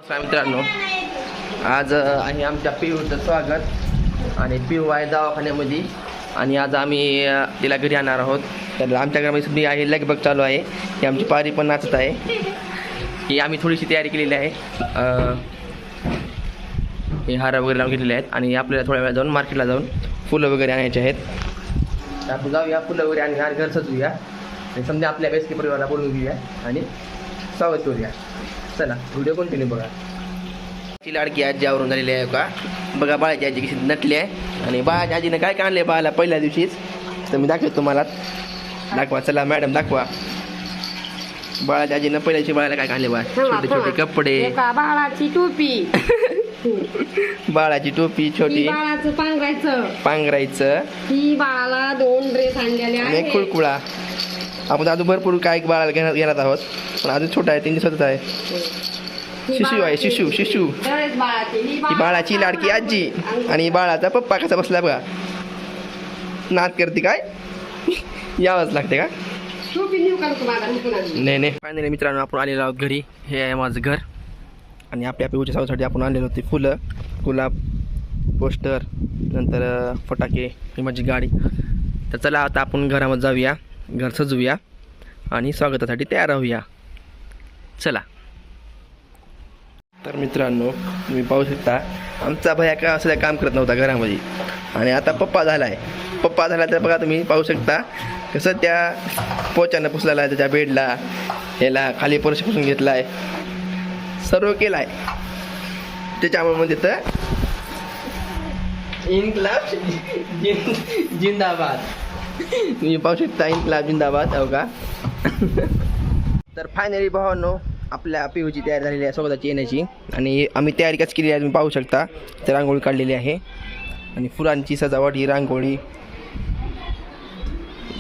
मित्रांनो, आज आहे आमच्या पिऊचं स्वागत आणि पिऊ आहे दवाखान्यामध्ये आणि आज आम्ही तिला घरी आणणार आहोत. तर आमच्या घरामध्ये सगळी आहे लगबग चालू आहे की आमची पारी पण नाचत आहे की आम्ही थोडीशी तयारी केलेली आहे. हे हार वगैरे लावून घेतलेले आहेत आणि आपल्याला थोड्या वेळा जाऊन मार्केटला जाऊन फुलं वगैरे आणायचे आहेत. तर आपण जाऊया फुलं वगैरे आणि घर सजवूया आणि समजा आपल्या बेसकी परिवाराला बोलवून घेऊया आणि स्वागत करूया. चला व्हिडिओ कंटिन्यू बघा. ती लाडकी आजी आवरून झालेली आहे का बघा. बाळाची आजी कशी नटली आहे आणि बाळाच्या आजीनं काय काय आणले बाळाला पहिल्या दिवशीच तर मी दाखवतो तुम्हाला. दाखवा चला मॅडम दाखवा. बाळाच्या आजीनं पहिल्या दिवशी बाळाला काय काय आणले. बाळ छोटे छोटे कपडे, बाळाची टोपी बाळाची टोपी छोटी, बाळाचं पांघरायचं, ही बाळाला 2 ड्रेस आणलेले आणि एक आहेत. कुळकुळा. आपण अजून भरपूर काय बाळाला घेणार आहोत पण अजून छोटा आहे 3 दिवसाचा आहे. शिशू आहे शिशू शिशू. ही बाळाची लाडकी आजी आणि बाळाचा पप्पा कसा बसला बघा. नाच करते काय यावंच लागते का. नाही नाही फायनली मित्रांनो आपण आलेलो आहोत घरी. हे आहे माझं घर आणि आपल्या पिऊच्या सावसाठी आपण आणलेलो होते फुलं, गुलाब, पोस्टर, नंतर फटाके, ही माझी गाडी. तर चला आता आपण घरामध्ये जाऊया, घर सजवूया आणि स्वागतासाठी तयार राहूया. चला. तर मित्रांनो तुम्ही पाहू शकता आमचा भैया का असं काम करत नव्हता घरामध्ये आणि आता पप्पा झाला आहे. पप्पा झाला तर बघा तुम्ही पाहू शकता कसं त्या पोचानं पुसलेला आहे, त्याच्या बेडला याला खाली परशी पुसून घेतला आहे, सर्व केला आहे. त्याच्यामुळे म्हणजे तर इन्कलाब जिंदाबाद. तुम्ही पाहू शकता इन्कलाब जिंदाबाद हो का. तर फायनली भावांनो आपल्या पिऊची तयारी झालेली आहे स्वागताची येण्याची आणि आम्ही तयारी कशी केली आहे तुम्ही पाहू शकता. तर रांगोळी काढलेली आहे आणि फुलांची सजावट, ही रांगोळी,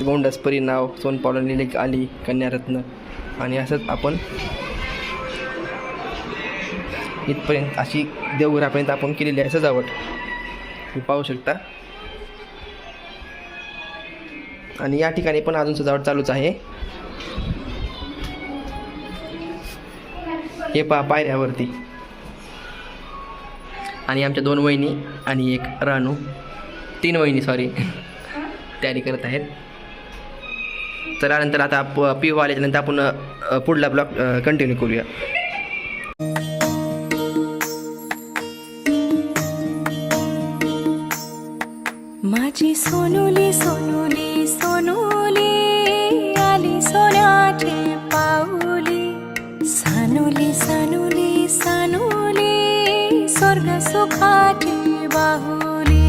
गोंडसपरी नाव, सोनपावला लिहिलेली आली, कन्यारत्न आणि असंच आपण इथपर्यंत अशी देवघरापर्यंत आपण केलेली आहे सजावट तुम्ही पाहू शकता. आणि या ठिकाणी पण अजून सजावट चालूच आहे. हे पहा पायऱ्यावरती आणि आमच्या 2 वहिनी आणि एक रानू, 3 वहिनी सॉरी तयारी करत आहेत. चला नंतर आता पिऊ आल्याच्या नंतर आपण पुढला ब्लॉग कंटिन्यू करूया. माझी सोनुली सोनुली सोनुली आली सोन्याची पाऊली, सानुली सानुली सानुली स्वर्ग सुखाची बाहुली.